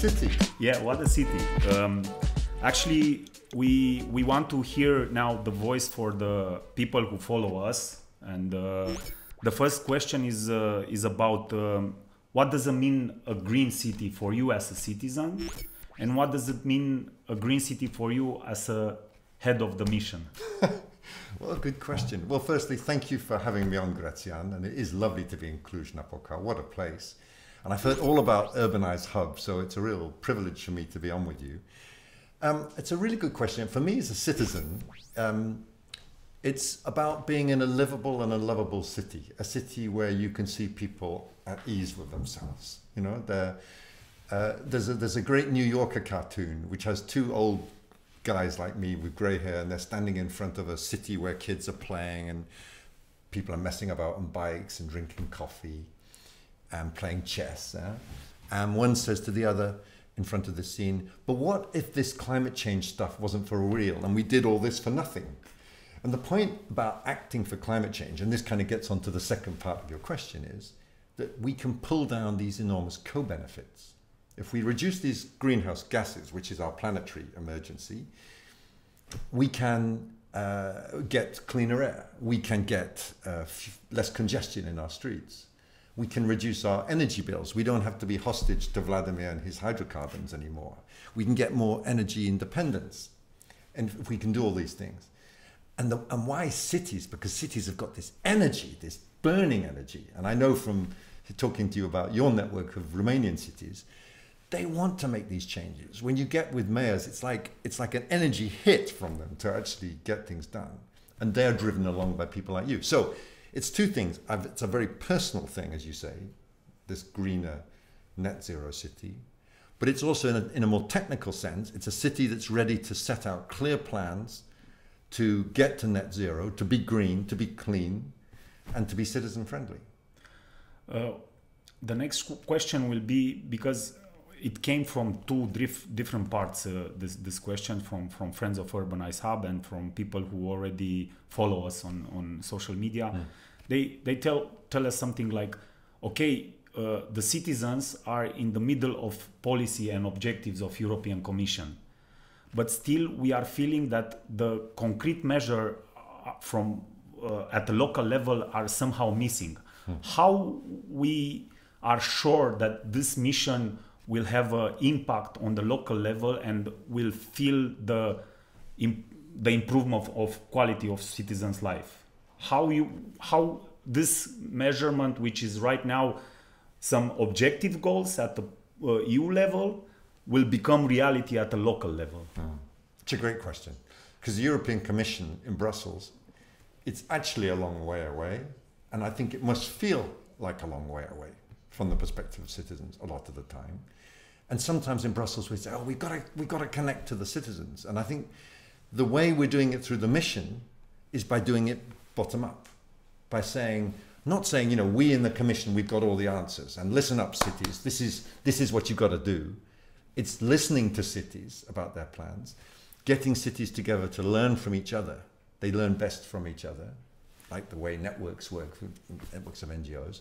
city? Yeah, what a city. Actually, we want to hear now the voice for the people who follow us. And the first question is about what does it mean a green city for you as a citizen? And what does it mean a green city for you as a head of the mission? Well, good question. Well, firstly, thank you for having me on, Grazian. And it is lovely to be in Cluj-Napoca. What a place. And I've heard all about urbanized hubs, so it's a real privilege for me to be on with you. It's a really good question. For me as a citizen, it's about being in a livable and a lovable city, a city where you can see people at ease with themselves. You know, there's a great New Yorker cartoon which has two old guys like me with grey hair, and they're standing in front of a city where kids are playing and people are messing about on bikes and drinking coffee and playing chess. And one says to the other in front of the scene, but what if this climate change stuff wasn't for real and we did all this for nothing? And the point about acting for climate change, and this kind of gets onto the second part of your question, is that we can pull down these enormous co-benefits. If we reduce these greenhouse gases, which is our planetary emergency, we can get cleaner air. We can get less congestion in our streets. We can reduce our energy bills. We don't have to be hostage to Vladimir and his hydrocarbons anymore. We can get more energy independence. And if we can do all these things. And why cities? Because cities have got this energy, this burning energy. And I know from talking to you about your network of Romanian cities, they want to make these changes. When you get with mayors, it's like an energy hit from them to actually get things done. And they're driven along by people like you. So it's two things. It's a very personal thing, as you say, this greener net zero city. But it's also, in a more technical sense, it's a city that's ready to set out clear plans to get to net zero, to be green, to be clean, and to be citizen friendly. The next question will be, because it came from two different parts, this question from friends of Urbanized Hub and from people who already follow us on social media. They tell us something like, okay, the citizens are in the middle of policy and objectives of European Commission, but still we are feeling that the concrete measure from at the local level are somehow missing. How we are sure that this mission will have an impact on the local level and will feel the improvement of quality of citizens' life? How this measurement, which is right now some objective goals at the EU level, will become reality at the local level? It's a great question, because the European Commission in Brussels, it's actually a long way away, and I think it must feel like a long way away from the perspective of citizens a lot of the time. And sometimes in Brussels we say, oh, we got to connect to the citizens. And I think the way we're doing it through the mission is by doing it bottom up, by saying, not saying, you know, we in the Commission, we've got all the answers, and listen up, cities, this is what you've got to do. It's listening to cities about their plans, getting cities together to learn from each other. They learn best from each other, like the way networks work, networks of NGOs,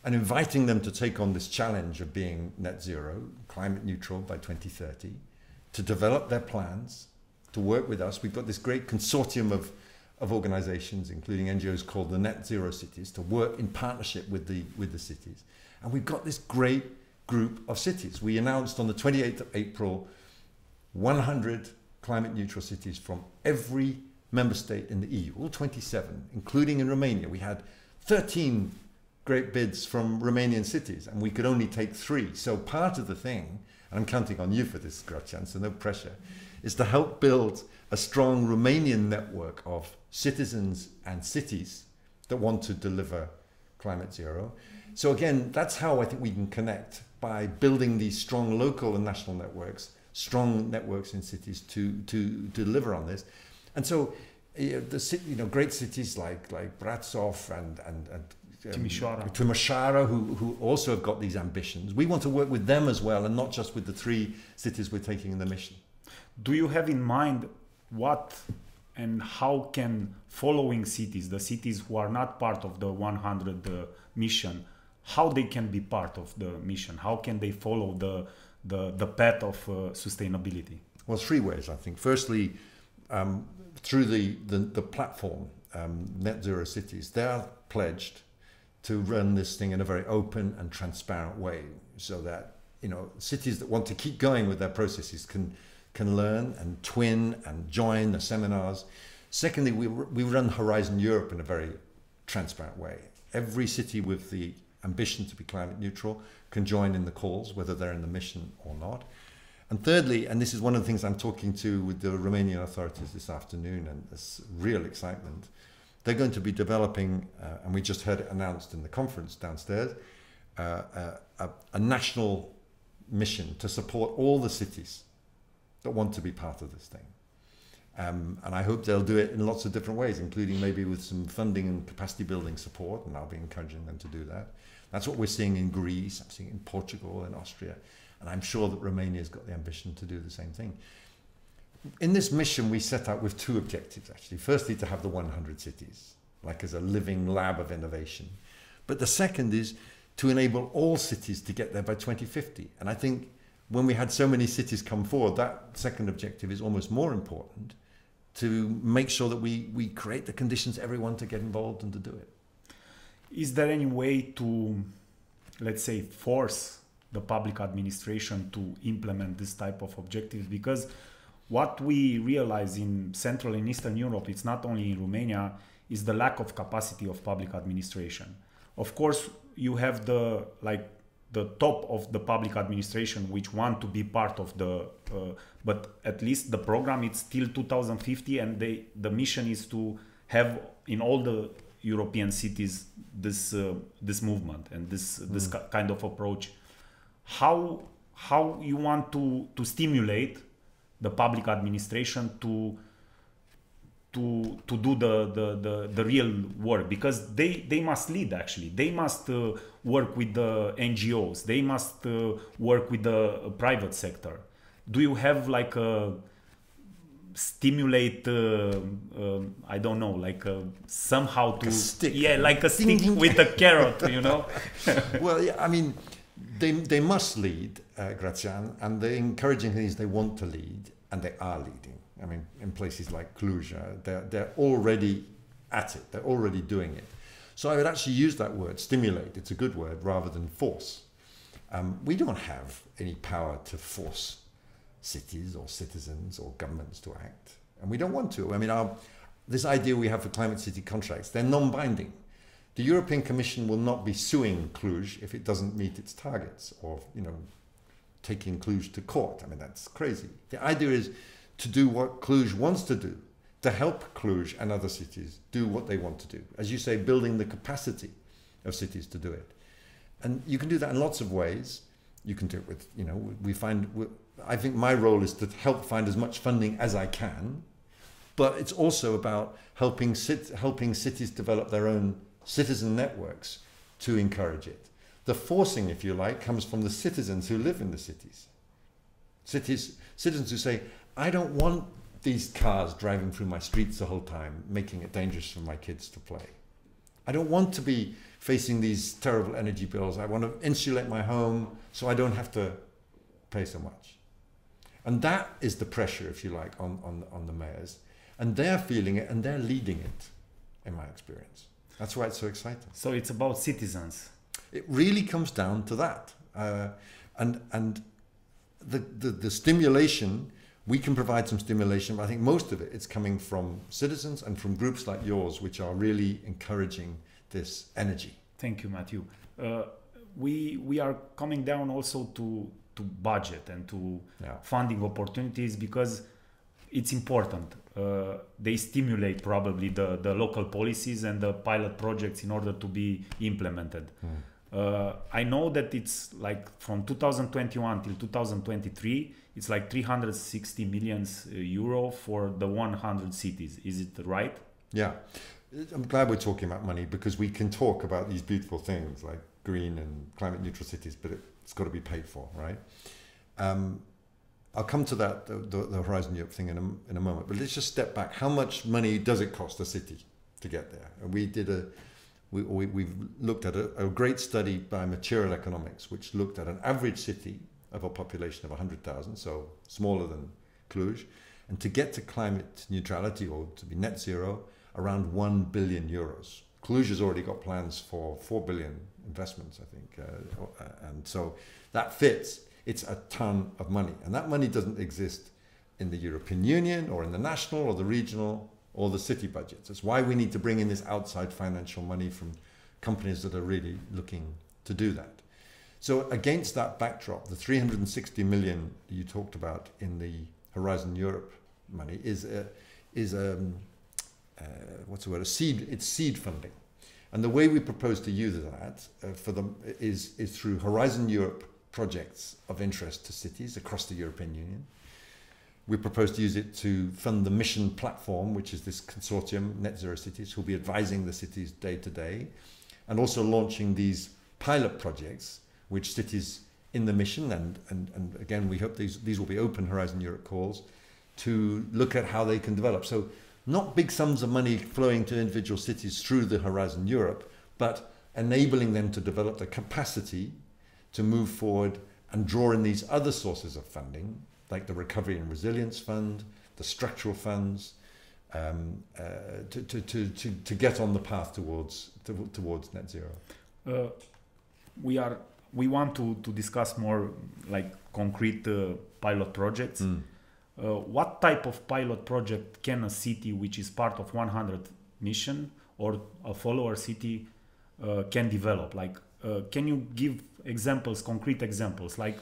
and inviting them to take on this challenge of being net zero, climate neutral by 2030, to develop their plans, to work with us. We've got this great consortium of organizations, including NGOs called the Net Zero Cities, to work in partnership with the cities. And we've got this great group of cities. We announced on the 28th of April, 100 climate neutral cities from every member state in the EU, all 27, including in Romania. We had 13 great bids from Romanian cities, and we could only take 3. So part of the thing, and I'm counting on you for this, Gracian, so no pressure, is to help build a strong Romanian network of citizens and cities that want to deliver climate zero. So again, that's how I think we can connect, by building these strong local and national networks, strong networks in cities to deliver on this. And so, great cities like Brasov and Timișoara, who also have got these ambitions. We want to work with them as well, and not just with the 3 cities we're taking in the mission. Do you have in mind what and how can following cities, the cities who are not part of the 100 mission, how they can be part of the mission? How can they follow the path of sustainability? Well, three ways, I think. Firstly, through the platform, Net Zero Cities, they are pledged to run this thing in a very open and transparent way, so that, you know, cities that want to keep going with their processes can learn and twin and join the seminars. Secondly, we run Horizon Europe in a very transparent way. Every city with the ambition to be climate neutral can join in the calls, whether they're in the mission or not. And thirdly, and this is one of the things I'm talking to with the Romanian authorities this afternoon, and there's real excitement, they're going to be developing, and we just heard it announced in the conference downstairs, a national mission to support all the cities that want to be part of this thing. And I hope they'll do it in lots of different ways, including maybe with some funding and capacity building support, and I'll be encouraging them to do that. That's what we're seeing in Greece, I'm seeing it in Portugal and Austria, and I'm sure that Romania's got the ambition to do the same thing. In this mission, we set out with two objectives, actually. Firstly, to have the 100 cities, like as a living lab of innovation. But the second is to enable all cities to get there by 2050. And I think when we had so many cities come forward, that second objective is almost more important, to make sure that we create the conditions for everyone to get involved and to do it. Is there any way to, let's say, force the public administration to implement this type of objectives? Because what we realize in Central and Eastern Europe, it's not only in Romania, is the lack of capacity of public administration. Of course, you have the top of the public administration which want to be part of the, but at least the program, it's till 2050, and the mission is to have in all the European cities this movement and this kind of approach. How you want to stimulate the public administration to do the real work, because they must lead, actually. They must work with the NGOs. They must work with the private sector. Do you have like a stimulate, I don't know, like somehow to... A stick. Yeah, like a stick with a carrot, you know? Well, yeah, I mean, they must lead, Grazian, and the encouraging thing is they want to lead, and they are leading. I mean, in places like Cluj, they're already at it. They're already doing it. So I would actually use that word, stimulate. It's a good word, rather than force. We don't have any power to force cities or citizens or governments to act. And we don't want to. I mean, this idea we have for climate city contracts, they're non-binding. The European Commission will not be suing Cluj if it doesn't meet its targets, or, you know, taking Cluj to court. I mean, that's crazy. The idea is to do what Cluj wants to do, to help Cluj and other cities do what they want to do. As you say, building the capacity of cities to do it. And you can do that in lots of ways. You can do it with, you know, I think my role is to help find as much funding as I can, but it's also about helping cities develop their own citizen networks to encourage it. The forcing, if you like, comes from the citizens who live in the cities. Citizens who say, I don't want these cars driving through my streets the whole time, making it dangerous for my kids to play. I don't want to be facing these terrible energy bills. I want to insulate my home so I don't have to pay so much. And that is the pressure, if you like, on the mayors. And they're feeling it and they're leading it, in my experience. That's why it's so exciting. So it's about citizens. It really comes down to that. And the stimulation, we can provide some stimulation, but I think most of it's coming from citizens and from groups like yours, which are really encouraging this energy. Thank you, Matthew. We are coming down also to budget and to funding opportunities, because it's important. They stimulate probably the local policies and the pilot projects in order to be implemented. I know that it's like from 2021 till 2023, it's like 360 million euro for the 100 cities. Is it right? Yeah. I'm glad we're talking about money, because we can talk about these beautiful things like green and climate neutral cities, but it's got to be paid for, right? I'll come to that, the Horizon Europe thing in a moment, but let's just step back. How much money does it cost a city to get there? And we've looked at a great study by Material Economics, which looked at an average city of a population of 100,000, so smaller than Cluj, and to get to climate neutrality or to be net zero, around 1 billion euros. Cluj has already got plans for 4 billion investments, I think, and so that fits. It's a ton of money, and that money doesn't exist in the European Union or in the national or the regional or the city budgets. That's why we need to bring in this outside financial money from companies that are really looking to do that. So against that backdrop, the 360 million you talked about in the Horizon Europe money is what's the word? It's seed funding, and the way we propose to use that for them is through Horizon Europe projects of interest to cities across the European Union. We propose to use it to fund the mission platform, which is this consortium, Net Zero Cities, who'll be advising the cities day to day, and also launching these pilot projects, which cities in the mission, and again, we hope these will be open Horizon Europe calls, to look at how they can develop. So not big sums of money flowing to individual cities through the Horizon Europe, but enabling them to develop the capacity to move forward and draw in these other sources of funding, like the Recovery and Resilience Fund, the structural funds, to get on the path towards net zero. We want to discuss more like concrete pilot projects. What type of pilot project can a city which is part of 100 mission or a follower city can develop? Like, can you give examples, concrete examples, like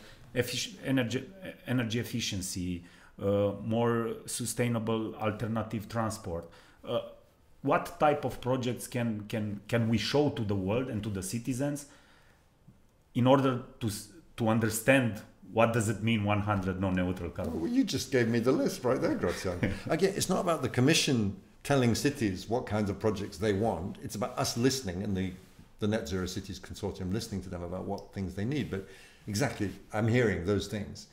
energy efficiency, more sustainable alternative transport? What type of projects can we show to the world and to the citizens in order to understand what does it mean 100 non-neutral carbon? Well, you just gave me the list right there, Grazian. Again, it's not about the Commission telling cities what kinds of projects they want. It's about us listening and the Net Zero Cities Consortium listening to them about what things they need. But exactly, I'm hearing those things.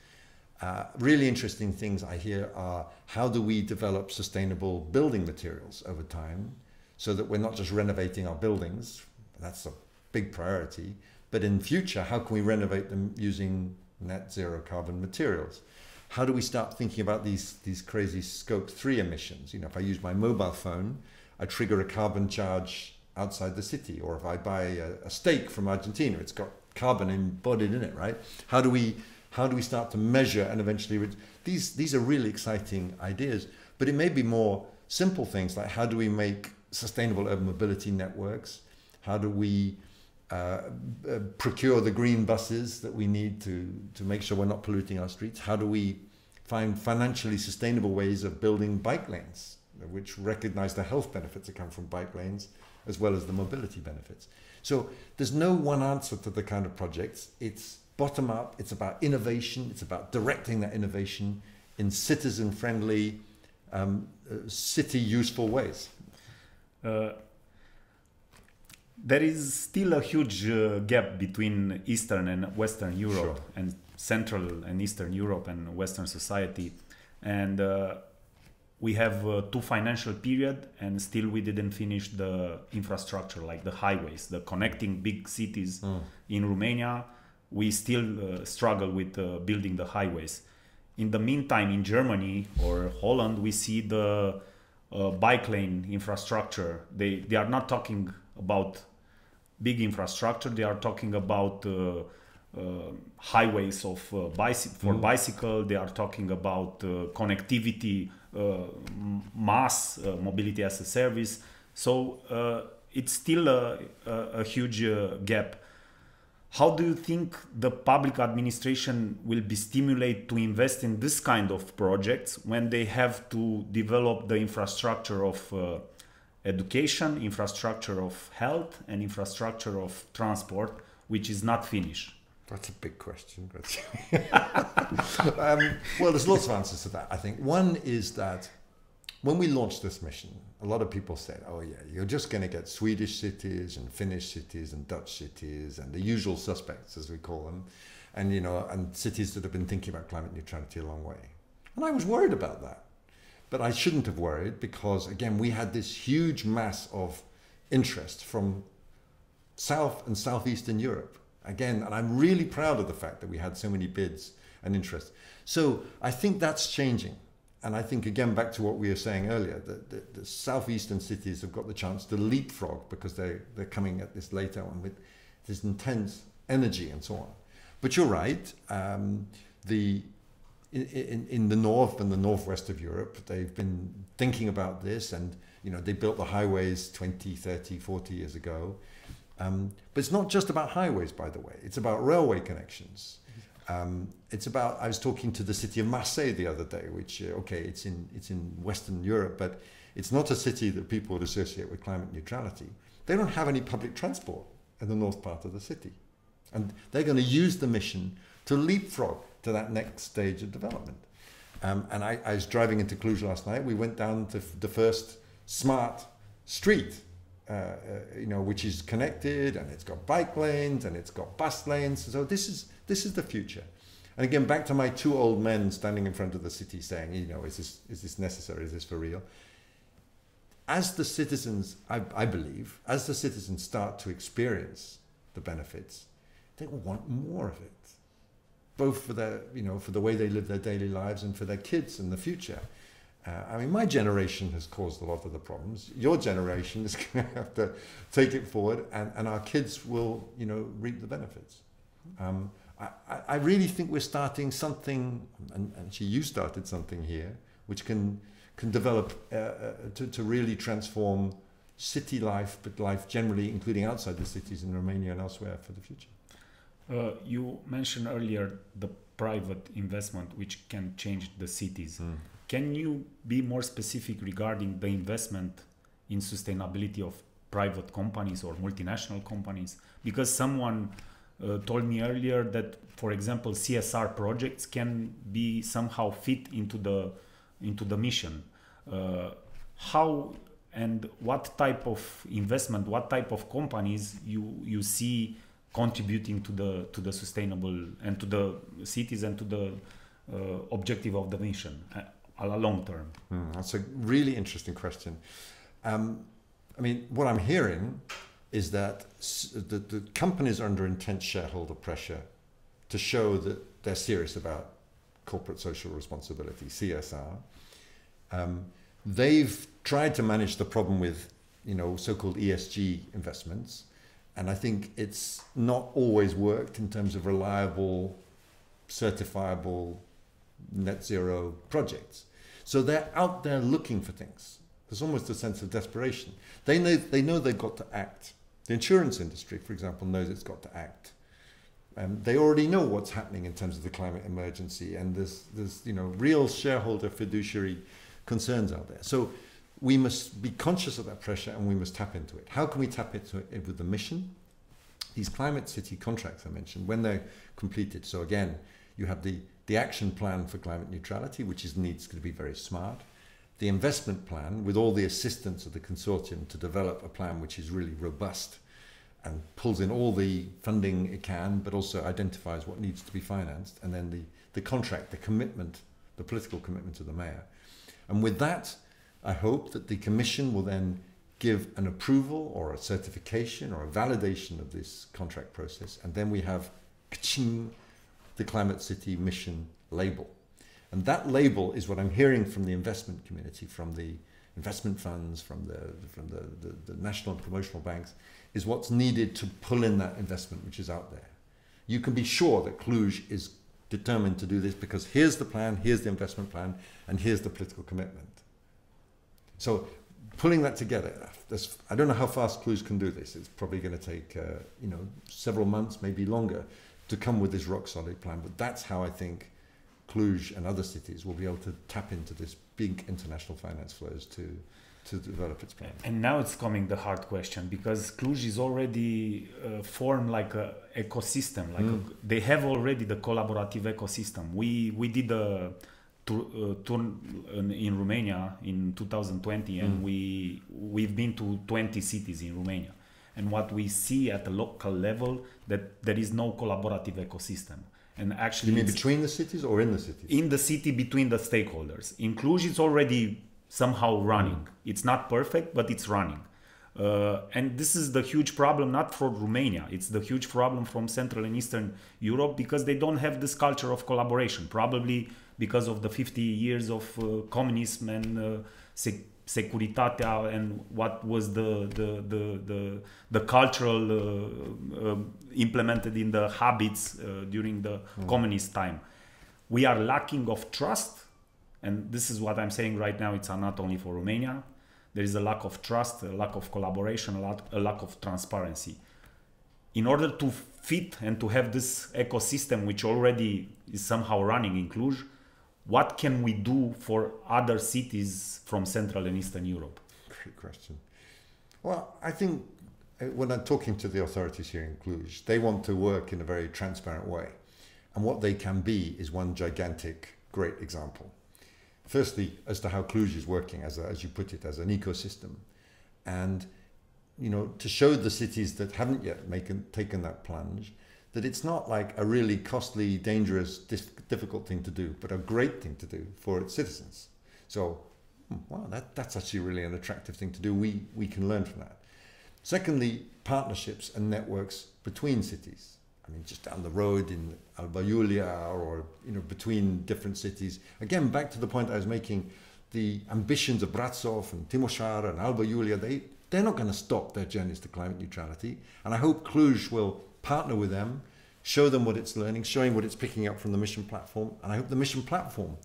Really interesting things I hear are, how do we develop sustainable building materials over time so that we're not just renovating our buildings? That's a big priority. But in future, how can we renovate them using net zero carbon materials? How do we start thinking about these crazy scope 3 emissions? You know, if I use my mobile phone, I trigger a carbon charge outside the city. Or if I buy a steak from Argentina, it's got carbon embodied in it, right? How do we start to measure and eventually these are really exciting ideas, but it may be more simple things like, how do we make sustainable urban mobility networks? How do we procure the green buses that we need to make sure we're not polluting our streets? How do we find financially sustainable ways of building bike lanes, which recognize the health benefits that come from bike lanes as well as the mobility benefits? So there's no one answer to the kind of projects. It's bottom up, it's about innovation, it's about directing that innovation in citizen-friendly, city-useful ways. There is still a huge gap between Eastern and Western Europe, Sure. and Central and Eastern Europe and Western society. And we have 2 financial periods, and still we didn't finish the infrastructure, like the highways, the connecting big cities in Romania. We still struggle with building the highways. In the meantime, in Germany or Holland, we see the bike lane infrastructure. They are not talking about big infrastructure. They are talking about highways of for bicycle. They are talking about connectivity, mass mobility as a service. So it's still a huge gap. How do you think the public administration will be stimulated to invest in this kind of projects when they have to develop the infrastructure of education, infrastructure of health, and infrastructure of transport, which is not finished? That's a big question. Well, there's lots of answers to that, I think. One is that when we launched this mission, a lot of people said, oh yeah, you're just going to get Swedish cities and Finnish cities and Dutch cities and the usual suspects, as we call them, and, you know, and cities that have been thinking about climate neutrality a long way. And I was worried about that. But I shouldn't have worried because, again, we had this huge mass of interest from South and Southeastern Europe. Again, and I'm really proud of the fact that we had so many bids and interest. So I think that's changing. And I think, again, back to what we were saying earlier, that the southeastern cities have got the chance to leapfrog because they're coming at this later on with this intense energy and so on. But you're right. In the north and the northwest of Europe, they've been thinking about this, and they built the highways 20, 30, 40 years ago. But it's not just about highways, by the way. It's about railway connections. It's about, I was talking to the city of Marseille the other day, which, it's in Western Europe, but it's not a city that people would associate with climate neutrality. They don't have any public transport in the north part of the city. And they're going to use the mission to leapfrog to that next stage of development. And I was driving into Cluj last night. We went down to the first smart street, which is connected, and it's got bike lanes and it's got bus lanes. So this is the future. And again, back to my two old men standing in front of the city saying, is this necessary? Is this for real? As the citizens, I believe, as the citizens start to experience the benefits, they will want more of it, both for their, for the way they live their daily lives and for their kids in the future. My generation has caused a lot of the problems. Your generation is going to have to take it forward, and our kids will, reap the benefits. I really think we're starting something, and actually you started something here, which can develop to really transform city life, but life generally, including outside the cities in Romania and elsewhere for the future. You mentioned earlier the private investment, which can change the cities. Can you be more specific regarding the investment in sustainability of private companies or multinational companies? Because someone told me earlier that, for example, CSR projects can be somehow fit into the mission. How and what type of investment, what type of companies you see contributing to the sustainable and to the cities and to the objective of the mission a long term? That's a really interesting question. What I'm hearing is that the companies are under intense shareholder pressure to show that they're serious about corporate social responsibility, CSR. They've tried to manage the problem with, so-called ESG investments. And I think it's not always worked in terms of reliable, certifiable, net zero projects. So they're out there looking for things. There's almost a sense of desperation. They know they've got to act. The insurance industry, for example, knows it's got to act. They already know what's happening in terms of the climate emergency, and there's real shareholder fiduciary concerns out there. So we must be conscious of that pressure, and we must tap into it. How can we tap into it with the mission? These climate city contracts I mentioned, when they're completed. So again, you have the action plan for climate neutrality, which needs to be very smart. The investment plan, with all the assistance of the consortium to develop a plan which is really robust and pulls in all the funding it can, but also identifies what needs to be financed. And then the contract, the commitment, the political commitment to the mayor. And with that, I hope that the Commission will then give an approval or a certification or a validation of this contract process. And then we have the Climate City Mission label. And that label is what I'm hearing from the investment community, from the investment funds, from the national and promotional banks, is what's needed to pull in that investment which is out there. You can be sure that Cluj is determined to do this because here's the plan, here's the investment plan, and here's the political commitment. So pulling that together, I don't know how fast Cluj can do this. It's probably going to take several months, maybe longer, to come with this rock solid plan. But that's how I think Cluj and other cities will be able to tap into this big international finance flows to develop its plan. And now it's coming the hard question, because Cluj is already formed like an ecosystem. They have already the collaborative ecosystem. We did a tour in Romania in 2020, and we've been to 20 cities in Romania. And what we see at the local level, that there is no collaborative ecosystem. And actually, you mean between the cities or in the cities? In the city, between the stakeholders. In Cluj, it's already somehow running. It's not perfect, but it's running. And this is the huge problem, not for Romania. It's the huge problem from Central and Eastern Europe, because they don't have this culture of collaboration, probably because of the 50 years of communism and securitatea, and what was the cultural implemented in the habits during the communist time. We are lacking of trust, and this is what I'm saying right now. It's not only for Romania. There is a lack of trust, a lack of collaboration, a lack of transparency. In order to fit and to have this ecosystem, which already is somehow running in Cluj, what can we do for other cities from Central and Eastern Europe? Great question. Well, I think when I'm talking to the authorities here in Cluj, they want to work in a very transparent way. And what they can be is one gigantic, great example. Firstly, as to how Cluj is working, as you put it, as an ecosystem. And, you know, to show the cities that haven't yet taken that plunge, that it's not like a really costly, dangerous, difficult thing to do, but a great thing to do for its citizens. So, wow, that's actually really an attractive thing to do. We can learn from that. Secondly, partnerships and networks between cities. I mean, just down the road in Alba Iulia, or, you know, between different cities. Again, back to the point I was making, the ambitions of Brașov and Timișoara and Alba Iulia, they're not going to stop their journeys to climate neutrality. And I hope Cluj will partner with them, show them what it's learning, showing what it's picking up from the mission platform. And I hope the mission platform,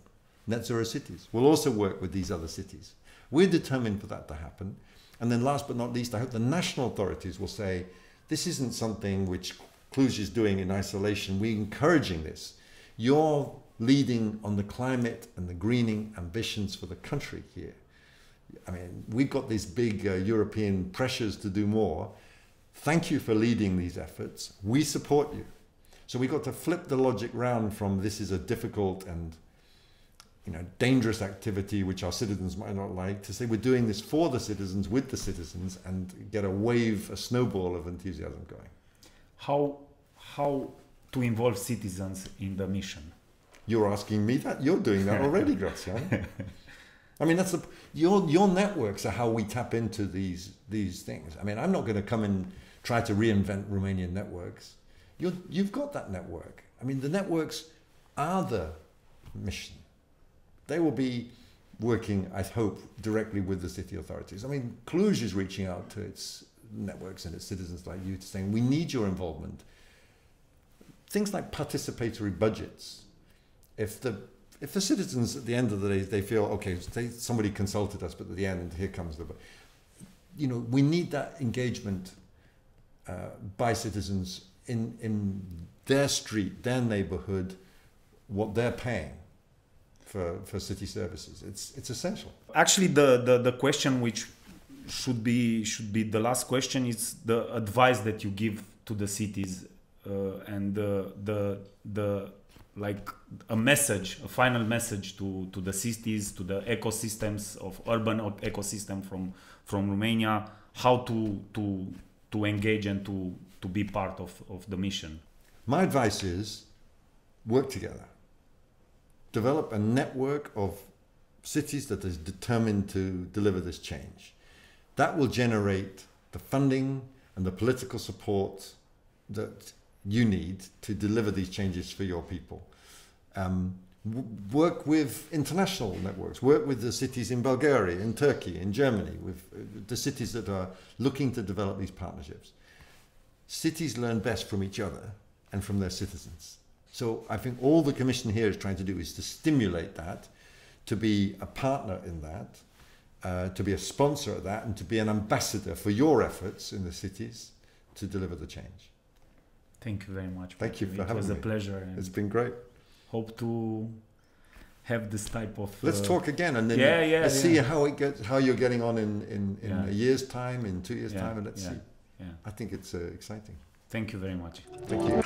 Net Zero Cities, will also work with these other cities. We're determined for that to happen. And then last but not least, I hope the national authorities will say, this isn't something which Cluj is doing in isolation. We're encouraging this. You're leading on the climate and the greening ambitions for the country here. I mean, we've got these big European pressures to do more. Thank you for leading these efforts. We support you. So we've got to flip the logic round from this is a difficult and, you know, dangerous activity which our citizens might not like, to say we're doing this for the citizens, with the citizens, and get a wave, a snowball of enthusiasm going. How to involve citizens in the mission? You're asking me that? You're doing that already, Graziano. I mean, that's your networks are how we tap into these things. I mean, I'm not going to come and try to reinvent Romanian networks. You've got that network. I mean, the networks are the mission. They will be working, I hope, directly with the city authorities. I mean, Cluj is reaching out to its networks and its citizens like you, to saying, we need your involvement. Things like participatory budgets. If the citizens at the end of the day, they feel, okay, somebody consulted us, but at the end, here comes the, you know, we need that engagement by citizens in their street, their neighborhood, what they're paying for city services. It's essential. Actually, the question which should be the last question is the advice that you give to the cities, and the like a message, a final message to the cities, to the ecosystems of urban ecosystem from Romania, how to engage and to be part of the mission. My advice is work together. Develop a network of cities that is determined to deliver this change. That will generate the funding and the political support that you need to deliver these changes for your people. Work with international networks, work with the cities in Bulgaria, in Turkey, in Germany, with the cities that are looking to develop these partnerships. Cities learn best from each other and from their citizens. So I think all the Commission here is trying to do is to stimulate that, to be a partner in that, to be a sponsor of that, and to be an ambassador for your efforts in the cities to deliver the change. Thank you very much. Thank you for having me. It was a pleasure. It's been great. Hope to have this type of. Let's talk again, and then let's see how you're getting on in a year's time, in 2 years' time, and let's see. Yeah. I think it's exciting. Thank you very much. Thank you.